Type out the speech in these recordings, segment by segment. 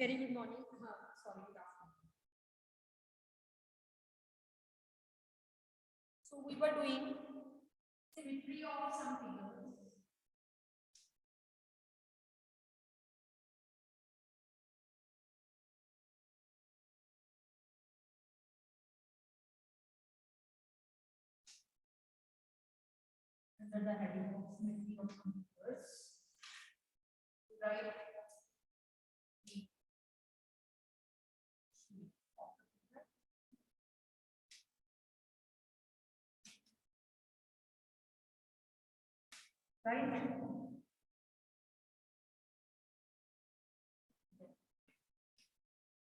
Very good morning. Sorry, good afternoon. So we were doing symmetry of some figures. Under the heading of symmetry of some figures, right? Right?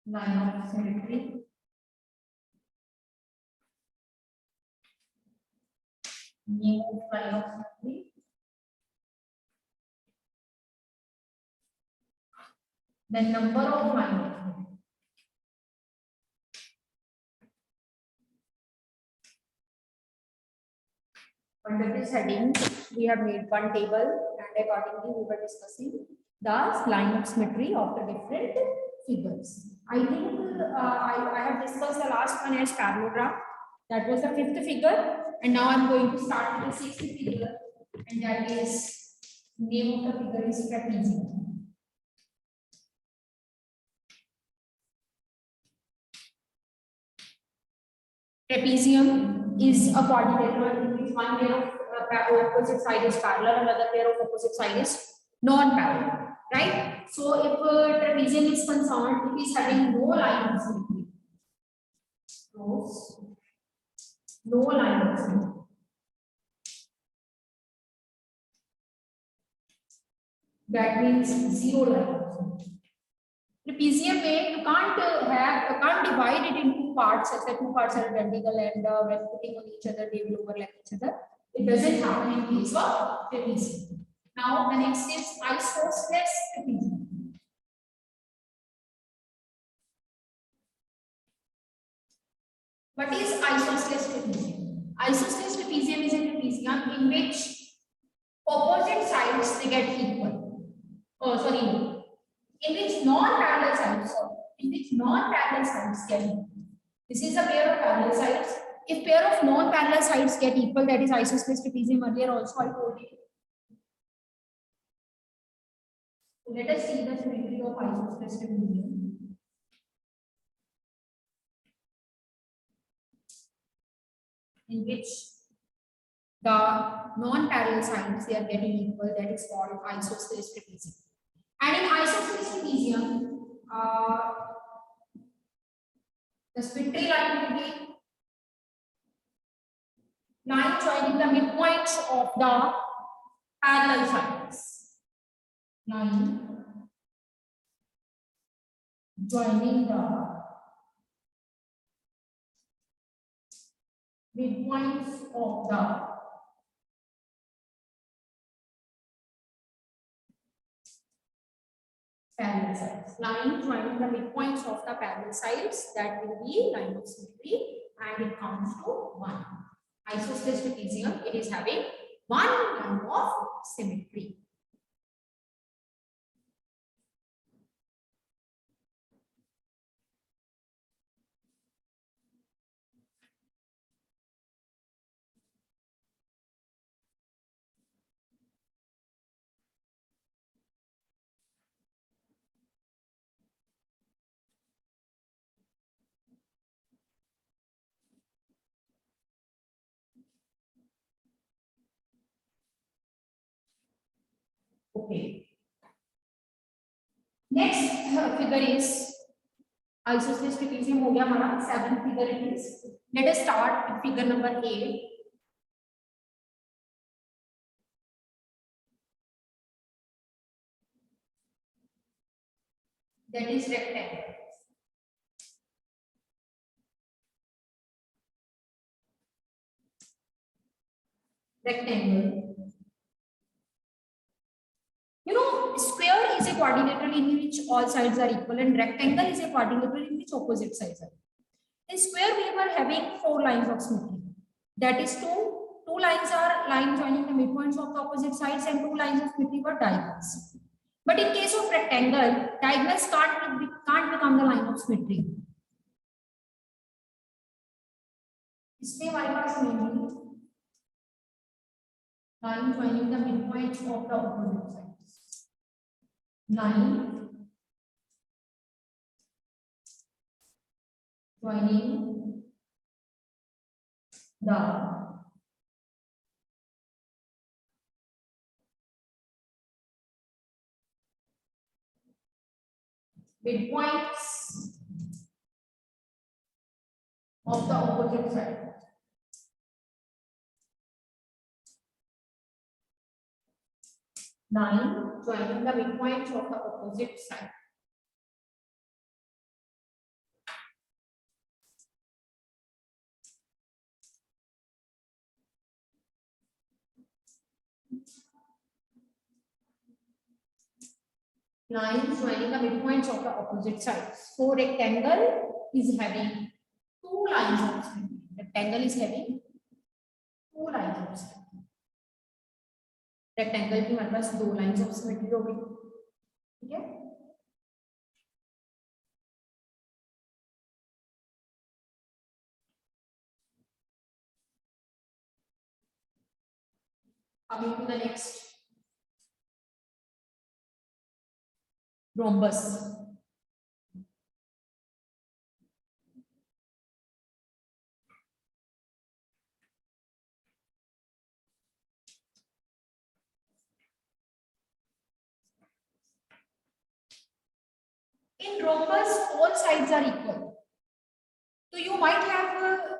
Line of symmetry. New line of symmetry. Then number of line of symmetry. Under this heading, we have made one table, and accordingly we were discussing the line of symmetry of the different figures. I think I have discussed the last one as parallelogram. That was the fifth figure, and now I'm going to start with the sixth figure, and that is name of the figure is trapezium. Trapezium is a quadrilateral in which one pair of opposite side is parallel, another pair of opposite side is non-parallel, right? So if trapezium is concerned, it is having no line of symmetry. No line of symmetry. That means zero line of symmetry. Trapezium you can't divide it into parts such that two parts are identical and when putting on each other they will overlap each other. It doesn't happen in case of trapezium. Now the next is isosceles trapezium. What is isosceles trapezium? Isosceles trapezium is a trapezium in which opposite sides they get equal. In which non-parallel sides get equal. This is a pair of parallel sides. If pair of non-parallel sides get equal, that is isosceles trapezium. Earlier also I told you. So let us see the symmetry of isosceles trapezium. In which the non-parallel sides they are getting equal, that is called isosceles trapezium. And in isosceles trapezium, the symmetry line will be line joining the midpoints of the parallel sides. Line joining the midpoints of the parallel sides. Line joining the midpoints of the parallel sides, that will be line of symmetry, and it comes to 1. Isosceles trapezium, it is having one line of symmetry. Okay. Next figure is isosceles trapezium हो गया हमारा, 7th figure it is. Let us start with figure number 8. That is rectangle. Rectangle. You know, square is a quadrilateral in which all sides are equal, and rectangle is a quadrilateral in which opposite sides are equal. In square, we were having 4 lines of symmetry. That is two lines are line joining the midpoints of the opposite sides, and 2 lines of symmetry were diagonals. But in case of rectangle, diagonals can't become the line of symmetry. इसमें हमारे पास mainly line joining the midpoints of the opposite sides. Line joining the midpoints of the opposite side. Line joining the midpoints of the opposite side. Lines joining the midpoints of the opposite sides. So rectangle is having two lines of symmetry. Rectangle is having two lines of symmetry. Rectangle की हमारे पास दो lines of symmetry हो गई, ठीक है? Coming to the next, rhombus. In rhombus, all sides are equal. So you might have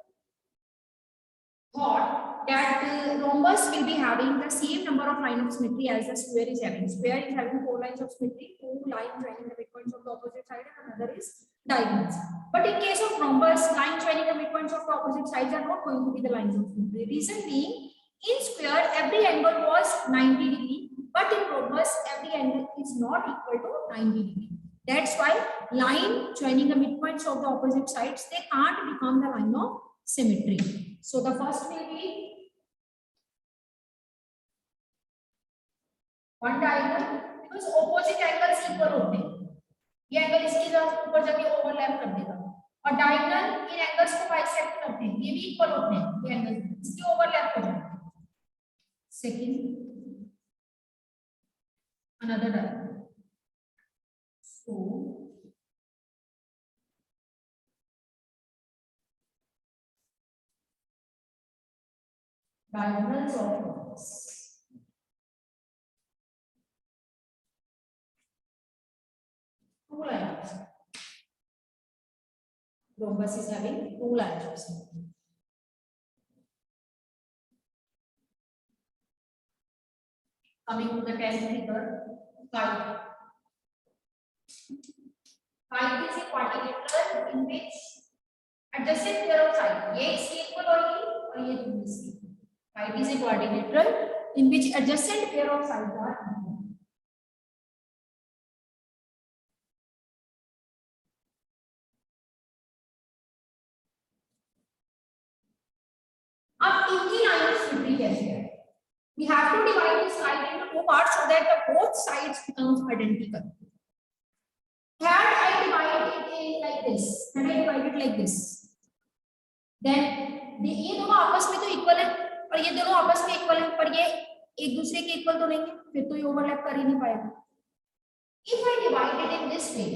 thought that rhombus will be having the same number of lines of symmetry as the square is having. Square is having four lines of symmetry, two lines joining the midpoints of the opposite side, and another is diagonals. But in case of rhombus, lines joining the midpoints of the opposite sides are not going to be the lines of symmetry. Reason being, in square every angle was 90 degree, but in rhombus every angle is not equal to 90 degree. That's why line joining the midpoints of the opposite sides, they can't become the line of symmetry. So the first will be one diagonal, because opposite angles equal होते हैं. ये angle इसके साथ ऊपर जाके overlap कर देगा, और डायगोनल इन एंगल्स को बाइसेक्ट करते हैं, ये भी इक्वल होते हैं, ये एंगल इसके ओवरलैप हो जाते हैं. Second, another diagonal. So diagonals of rhombus. Two lines. Rhombus is having two lines of symmetry. Coming to the 10th figure, kite. Kite is a quadrilateral in which adjacent pair of sides, ये इसके equal होगी और ये दोनों इसके. Kite is a quadrilateral in which adjacent pair of sides are equal. अब इनकी line of symmetry कैसे है? We have to divide this kite into two parts so that the both sides becomes identical. Had I divided it like this, had I divided like this, then ये दोनों आपस में तो equal है, और ये दोनों आपस में इक्वल है, पर ये एक दूसरे के इक्वल तो नहीं है, फिर तो ये ओवरलैप कर ही नहीं पाएगा. If I divide it in this way,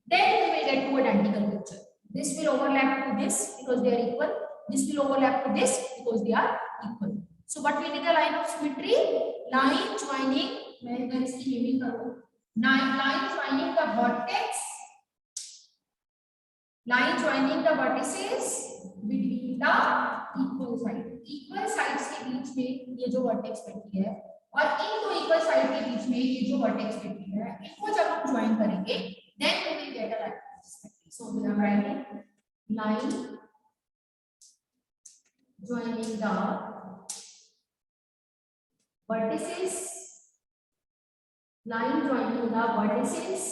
then we will get two identical picture. This will overlap to this because they are equal. This will overlap to this because they are equal. So what will be the line of symmetry? Line joining, मैं अगर इसकी naming करूँ, line joining the vertex, line joining the vertices between the equal sides. Equal sides के बीच में ये जो vertex बैठी है, और इन दो equal sides के बीच में ये जो vertex बैठी है, इनको जब हम join करेंगे, then we will get a line of symmetry. So we are writing line joining the vertices, line joining the vertices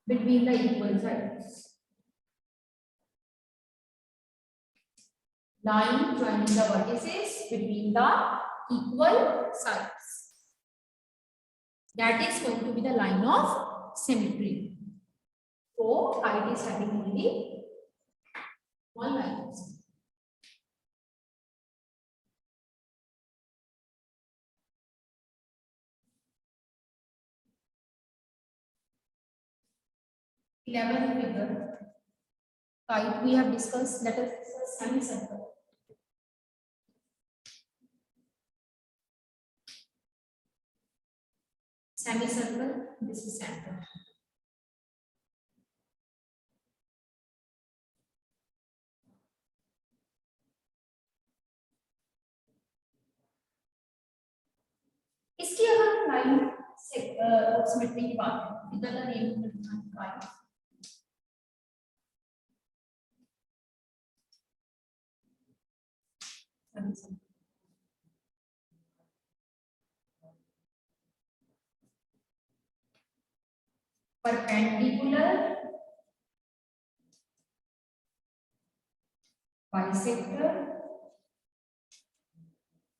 between the equal sides. Line joining the vertices between the equal sides. That is going to be the line of symmetry. So height is having only one line of symmetry. Eleventh figure. Height we have discussed. Let us discuss semicircle. Semicircle. This is center. इसकी अगर हम line से symmetry की बात करें, इधर का name line perpendicular bisector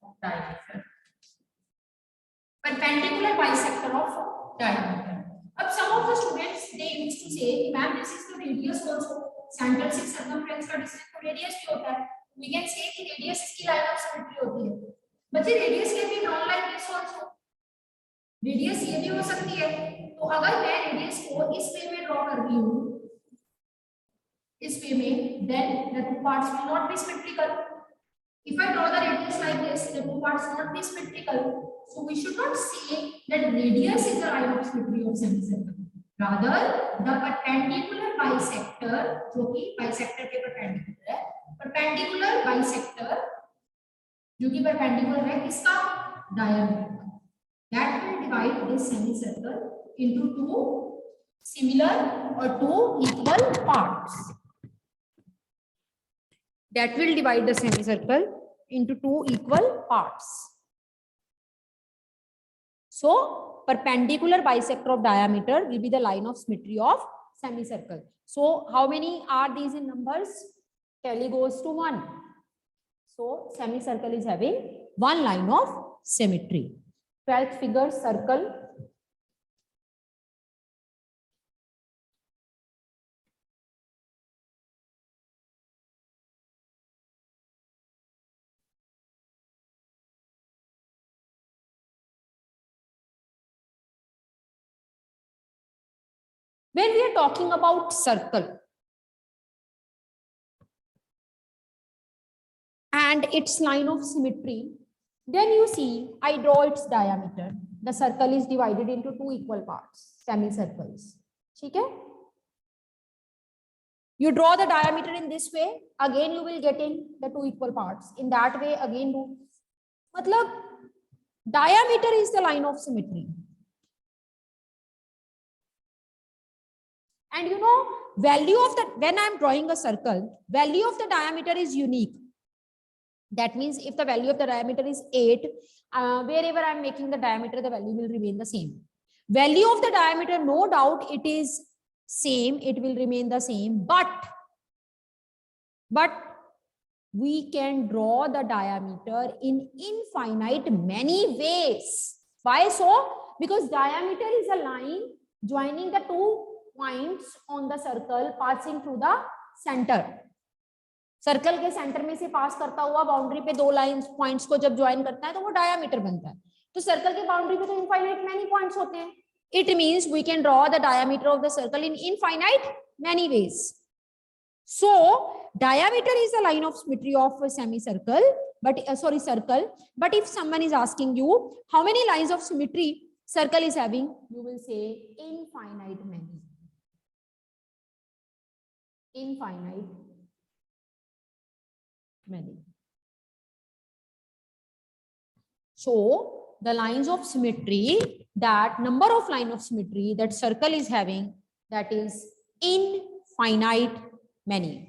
of diameter. Perpendicular bisector of diameter. अब some of the students they used to say, "Ma'am, this is the radius also. Central से circumference का distance तो radius भी होता है." We can say कि radius इसकी line of symmetry होती है. बच्चे radius can be drawn like this also. Radius ये भी हो सकती है. तो अगर मैं radius को इस वे में draw कर रही हूँ, इस वे में, then the two parts will not be symmetrical. If I draw the radius like this, the two parts will not be symmetrical. So we should not say that radius is the line of symmetry of semicircle. Rather, the perpendicular bisector, जो कि bisector के perpendicular है, perpendicular bisector, जो कि perpendicular है किसका? Diameter. That will divide this semicircle into two similar or two equal parts. That will divide the semicircle into two equal parts. So perpendicular bisector of diameter will be the line of symmetry of semicircle. So how many are these in numbers? Tally goes to 1. So semicircle is having one line of symmetry. 12th figure, circle. When we are talking about circle and its line of symmetry, then you see I draw its diameter. The circle is divided into two equal parts, semicircles. Okay? You draw the diameter in this way, again you will get in the two equal parts. In that way, again do. Matlab, diameter is the line of symmetry. And you know, value of the, when I am drawing a circle, value of the diameter is unique. That means if the value of the diameter is 8, wherever I am making the diameter, the value will remain the same. Value of the diameter, no doubt it is same, it will remain the same, but we can draw the diameter in infinite many ways. Why so? Because diameter is a line joining the two points on the circle passing through the center. Circle के centre में से पास करता हुआ boundary पे दो lines points को जब join करता है तो वो डायमीटर बनता है. तो सर्कल के बाउंड्री पे तो इनफाइनाइट मैनी पॉइंट्स होते हैं. It means we can draw the diameter of the circle in infinite many ways. So diameter is the line of symmetry of a semicircle, but circle. But if someone is asking you how many lines of symmetry circle is having, you will say infinite many. Infinite many. So the lines of symmetry, that number of line of symmetry that circle is having, that is infinite many.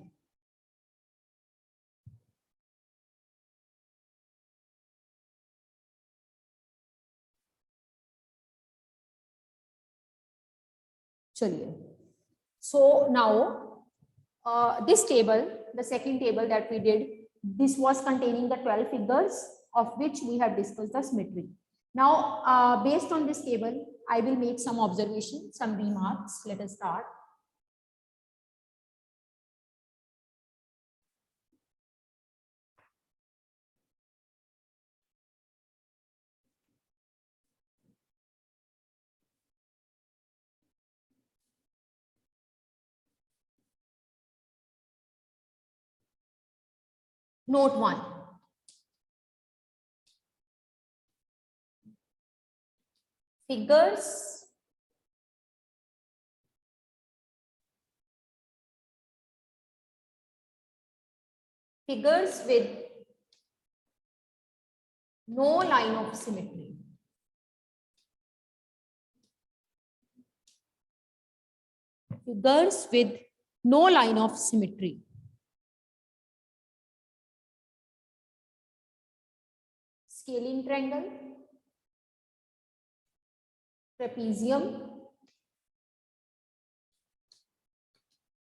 So now this table, the second table that we did, this was containing the 12 figures. of which we have discussed the symmetry. Now, based on this table, I will make some observations, some remarks. Let us start. Note 1. Figures with no line of symmetry. Figures with no line of symmetry. Scalene triangle, trapezium,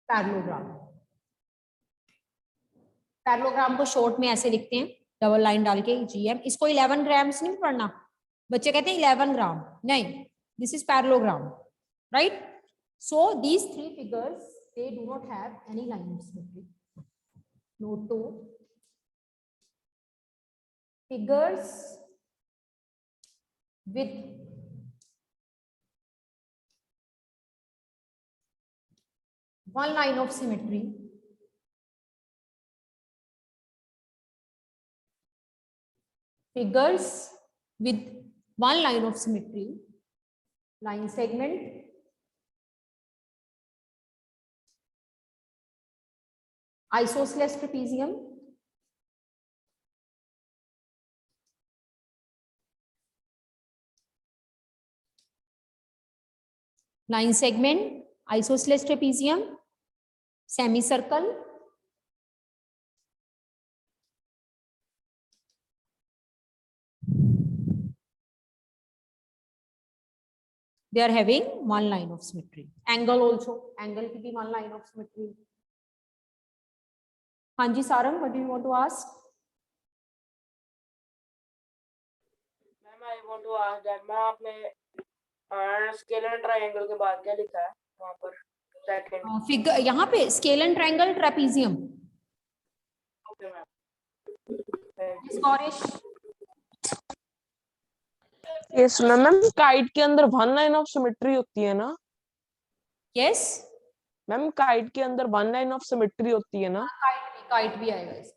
parallelogram. Parallelogram को short में ऐसे लिखते हैं, double line डाल के GM. इसको 11 grams नहीं पढ़ना, बच्चे कहते हैं 11 ग्राम, नहीं, this is parallelogram, right? So these three figures, they do not have any line of symmetry. Note 2. Figures with one line of symmetry line segment, isosceles trapezium, line segment, isosceles trapezium, semicircle, they are having one line of symmetry. Angle also, angle की भी one line of symmetry. हाँ जी Sarang, what do you want to ask? Ma'am I want to ask that ma'am आपने scalene triangle के बाद क्या लिखा है वहां पर सेकंड फिगर यहाँ पे scalene triangle trapezium. Okay ma'am. Gaurish, yes ma'am. Kite के अंदर वन लाइन ऑफ सिमेट्री होती है ना? यस मैम काइट के अंदर वन लाइन ऑफ सिमेट्री होती है ना? काइट भी आएगा इसमें.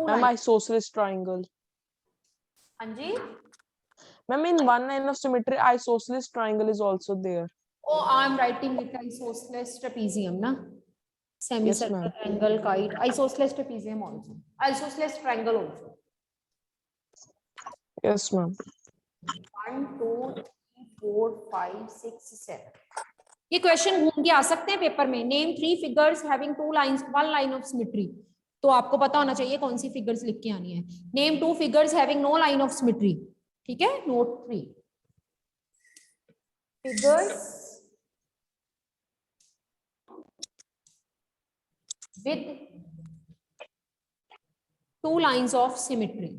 Ma'am isosceles triangle. हाँ जी. Ma'am in one line of symmetry isosceles triangle is also there. Oh, I am writing with isosceles trapezium, na? Semicircle, ma'am. angle, kite, isosceles trapezium also, isosceles triangle also. Yes ma'am. 1 2 3 4 5 6 7. ये question घूम के आ सकते हैं paper में. Name 3 figures having 2 lines, 1 line of symmetry. तो आपको पता होना चाहिए कौन सी फिगर्स लिख के आनी है. Name 2 figures having no line of symmetry. ठीक है. Note 3 figures with 2 lines of symmetry.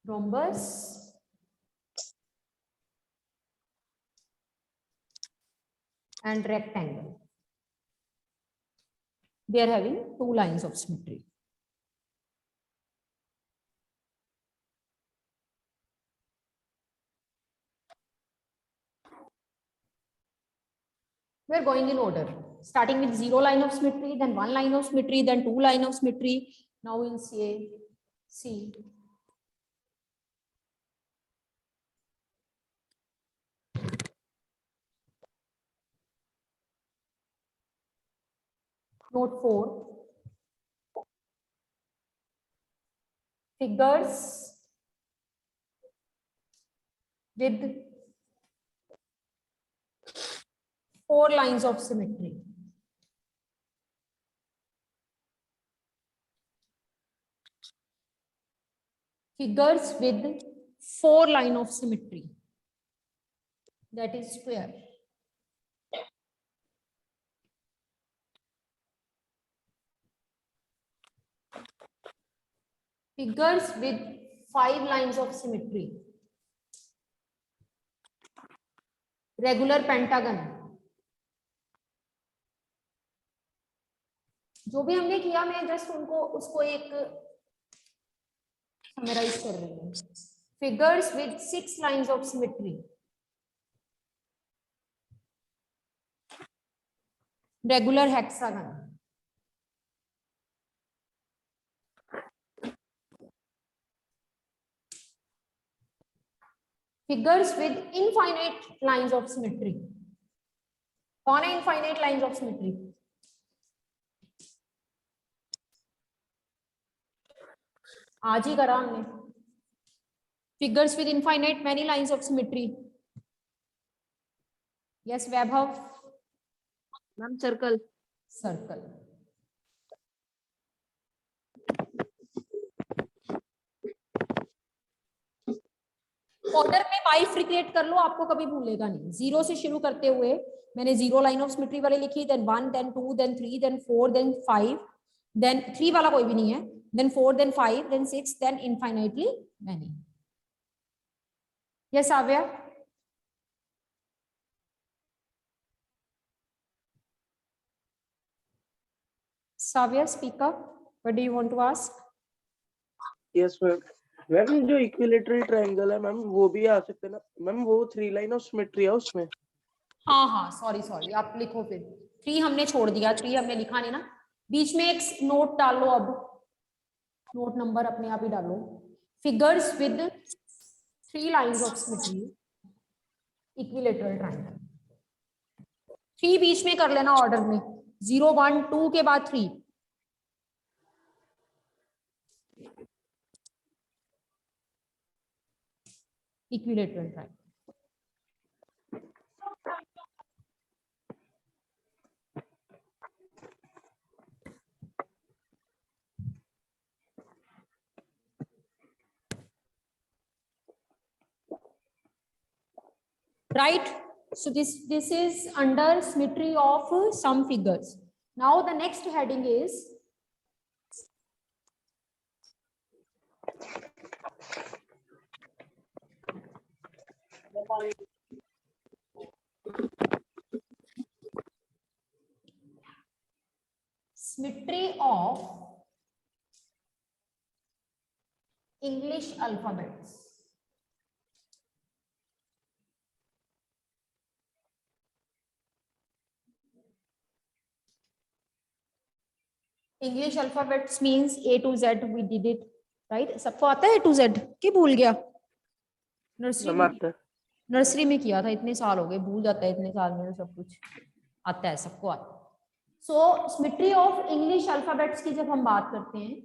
Rhombus and rectangle. They are having 2 lines of symmetry. We are going in order, starting with 0 line of symmetry, then 1 line of symmetry, then 2 line of symmetry. Now we'll see. Note 4. Figures with 4 lines of symmetry. Figures with 4 line of symmetry. that is square. Figures with 5 lines of symmetry. Regular pentagon. जो भी हमने किया मैं just उसको एक summarise कर रही हूँ. Figures with 6 lines of symmetry. Regular hexagon. Figures with infinite lines of symmetry. कौन है infinite lines of symmetry? आज ही करा हमने. Figures with infinite many lines of symmetry. Yes, Vaibhav. Ma'am circle. Circle. Order में bifurcate कर लो, आपको कभी भूलेगा नहीं. 0 से शुरू करते हुए मैंने 0 लाइन ऑफ सिमेट्री वाले लिखी, then 1, then 2, then 3, then 4, then 5, then 3 वाला कोई भी नहीं है, then 4, then 5, then 6, then infinitely many. Yes Aavya. Savya, speak up. What do you want to ask? Yes ma'am. Ma'am जो इक्विलेटरल ट्रायंगल है मैम वो भी आ सकते हैं ना मैम, वो 3 लाइन ऑफ सिमेट्री है उसमें. हाँ हाँ, सॉरी आप लिखो फिर. 3 हमने छोड़ दिया, 3 हमने लिखा नहीं ना. बीच में एक नोट डालो, अब नोट नंबर अपने आप ही डालो. Figures with 3 lines of symmetry, equilateral triangle. 3 बीच में कर लेना ऑर्डर में, 0, 1, 2 के बाद 3. Equilateral triangle. Right, so this is under symmetry of some figures. Now the next heading is symmetry of English alphabets. English alphabets means A to Z. We did it, right? सबको आता है A to Z? कि भूल गया? Nursery में किया था, इतने साल हो गए, भूल जाता है इतने साल में सब कुछ. आता है, सबको आता है. So symmetry of English alphabets की जब हम बात करते हैं,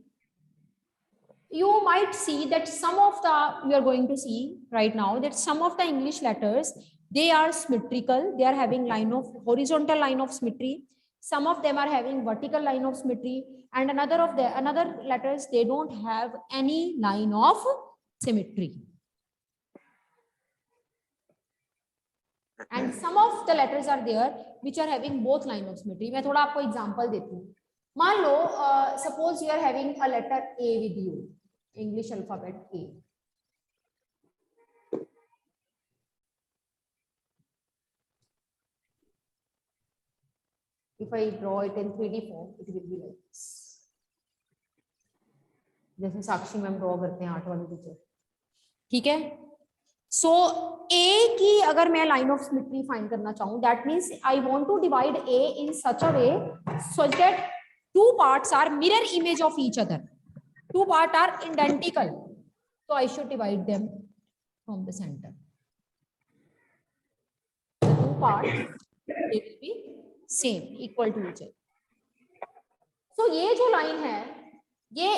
you might see that some of the, you are going to see right now that some of the English letters, they are symmetrical. They are having line of horizontal line of symmetry. Some of them are having vertical line of symmetry, and another letters, they don't have any line of symmetry. And some of the letters are there which are having both line of symmetry. मैं थोड़ा आपको example देती हूँ. मान लो suppose you are having a letter A with you, English alphabet A. If I draw it in 3D form, it will be like this. जैसे साक्षी ma'am draw करते हैं 8 वाली टीचर. ठीक है. सो A की अगर मैं लाइन ऑफ सिमेट्री फाइंड करना चाहूँ, that means I want to divide A in such a way so that 2 parts are mirror image of each other. 2 parts are identical. So I should divide them from the center. The 2 parts, they will be same, equal to each other. So ये जो line है ये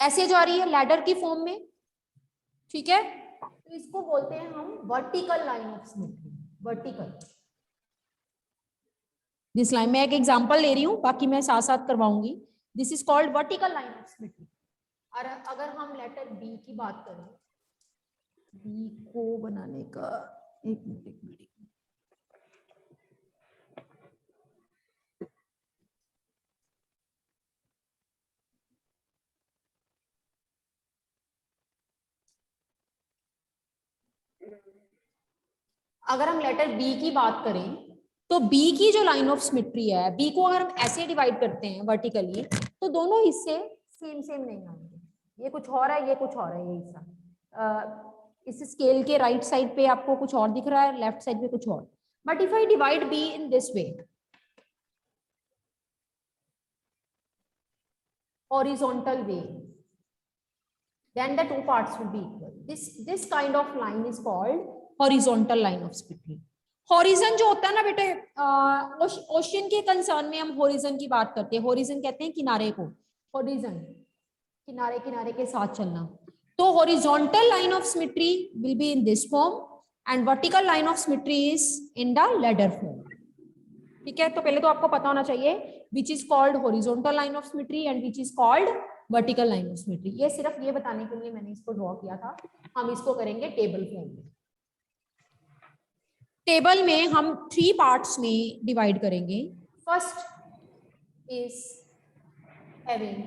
ऐसे जा रही है ladder की form में. ठीक है. तो इसको बोलते हैं हम vertical line of symmetry. Vertical this line, मैं एक एग्जांपल ले रही हूँ, बाकी मैं साथ साथ करवाऊंगी. This is called vertical line of symmetry. और अगर हम लेटर बी की बात करें, बी को बनाने का एक मिनट। अगर हम लेटर बी की बात करें तो बी की जो लाइन ऑफ सिमेट्री है, बी को अगर हम ऐसे डिवाइड करते हैं वर्टिकली, तो दोनों हिस्से सेम सेम नहीं आएंगे। ये कुछ और है, ये कुछ और है, ये हिस्सा इस स्केल के राइट साइड पे आपको कुछ और दिख रहा है, लेफ्ट साइड पे कुछ और। But if I divide be in this way, horizontal way, then the two parts will be equal. This kind of line is called horizontal line of symmetry. Horizon जो होता है ना बेटे, ओशियन के concern में हम हॉरिजन की बात करते हैं। हॉरिजन कहते हैं किनारे को, हॉरिजन किनारे किनारे के साथ चलना। तो horizontal line of symmetry will be in this form and vertical line of symmetry is in the ladder form. ठीक है, तो पहले तो आपको पता होना चाहिए which is called horizontal line of symmetry and which is called vertical line of symmetry. ये सिर्फ ये बताने के लिए मैंने इसको ड्रॉ किया था। हम इसको करेंगे टेबल फॉर्म में। टेबल में हम 3 पार्ट्स में डिवाइड करेंगे। First is having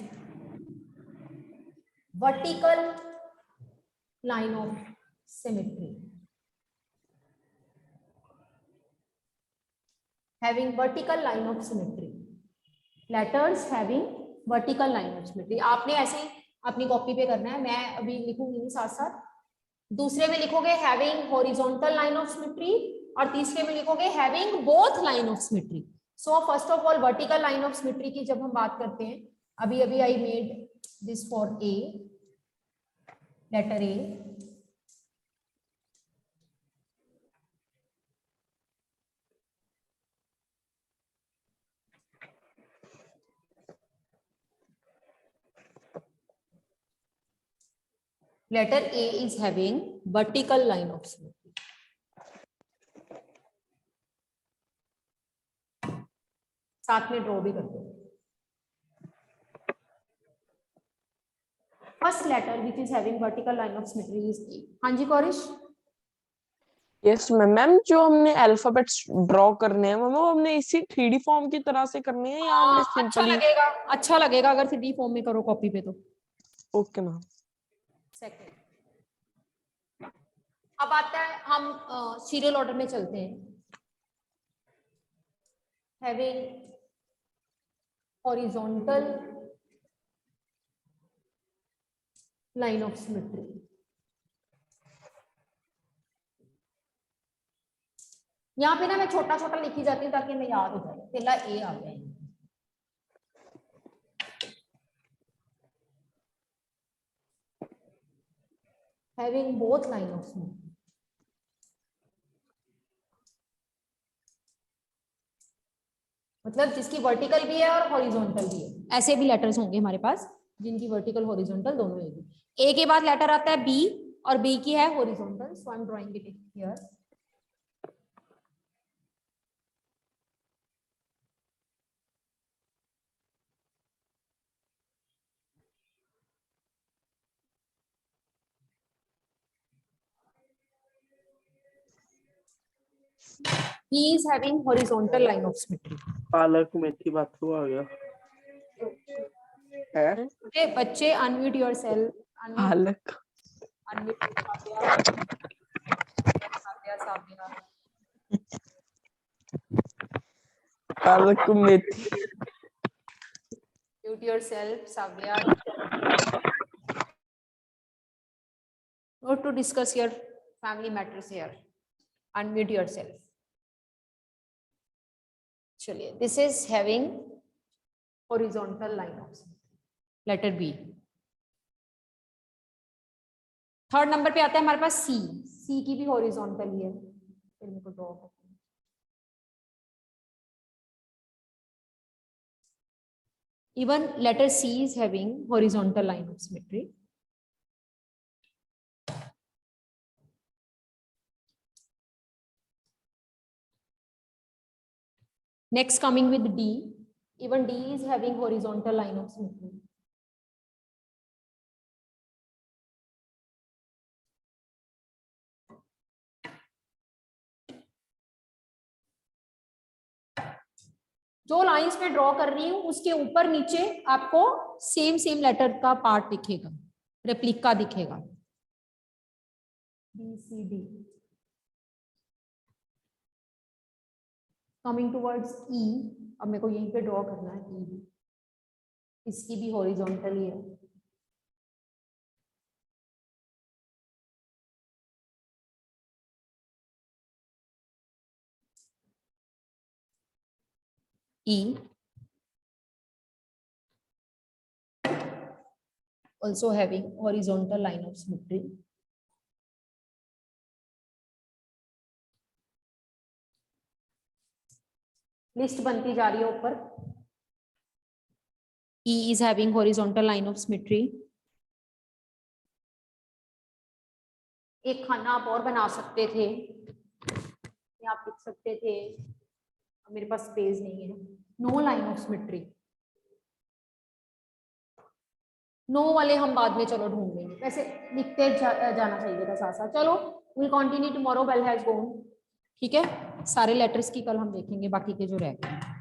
vertical line of symmetry, having vertical line of symmetry, letters having vertical line of symmetry। आपने ऐसे ही अपनी कॉपी पे करना है, मैं अभी लिखूंगी साथ साथ। दूसरे में लिखोगे having horizontal line of symmetry और तीसरे में लिखोगे having both line of symmetry। So first of all vertical line of symmetry की जब हम बात करते हैं, अभी अभी I made this for A, letter A। Letter A is having vertical line of symmetry। साथ में ड्रॉ भी कर दो। First letter which is having vertical line of symmetry is A। हाँ जी कौरिश। यस मैम, जो हमने अल्फाबेट्स ड्रॉ करने हैं मैम, वो हमने इसी 3D फॉर्म की तरह से करने हैं या हमने सिंपली? अच्छा लगेगा अगर 3D फॉर्म में करो कॉपी पे तो। Okay ma'am. सेकंड, अब आता है हम सीरियल ऑर्डर में चलते हैं। Having horizontal line of symmetry, यहाँ पे ना मैं छोटा छोटा लिखी जाती हूँ ताकि मैं याद हो जाए। पहला ए आ गया, having both line of symmetry। मतलब जिसकी वर्टिकल भी है और हॉरिजॉन्टल भी है। ऐसे भी लेटर्स होंगे हमारे पास जिनकी वर्टिकल हॉरिजॉन्टल दोनों है। ए के बाद लेटर आता है बी और बी की है horizontal, so I am drawing it here. He is having horizontal line of symmetry। पालक मेथी बाथू आ गया है। ए बच्चे unmute yourself, Palak, unmute Palak Methi. Mute yourself Saavya. Not to discuss your family matters here, unmute yourself। चलिए, this is having horizontal line of symmetry, letter B। Third number पे आता है हमारे पास सी। सी की भी हॉरिजॉन्टल ही है, फिर मेरे को ड्रॉ करते हैं। Even letter C is having horizontal line of symmetry। Next coming with D, even D is having horizontal line of symmetry। जो लाइंस में ड्रॉ कर रही हूँ उसके ऊपर नीचे आपको सेम सेम लेटर का पार्ट दिखेगा, रेप्लिका दिखेगा, BCD कमिंग टुवर्ड्स E। अब मेरे को यहीं पे ड्रॉ करना है E भी, इसकी भी हॉरिजॉन्टल ही है। E also having horizontal line of symmetry. List बनती जा रही है ऊपर। E is having horizontal line of symmetry. एक खाना आप और बना सकते थे, या आप लिख सकते थे, मेरे पास स्पेस नहीं है, no line of symmetry. No वाले हम बाद में चलो ढूंढ लेंगे, वैसे लिखते जाना चाहिए था साथ साथ। चलो will continue tomorrow, bell has gone. ठीक है, सारे लेटर्स की कल हम देखेंगे, बाकी के जो रह गए।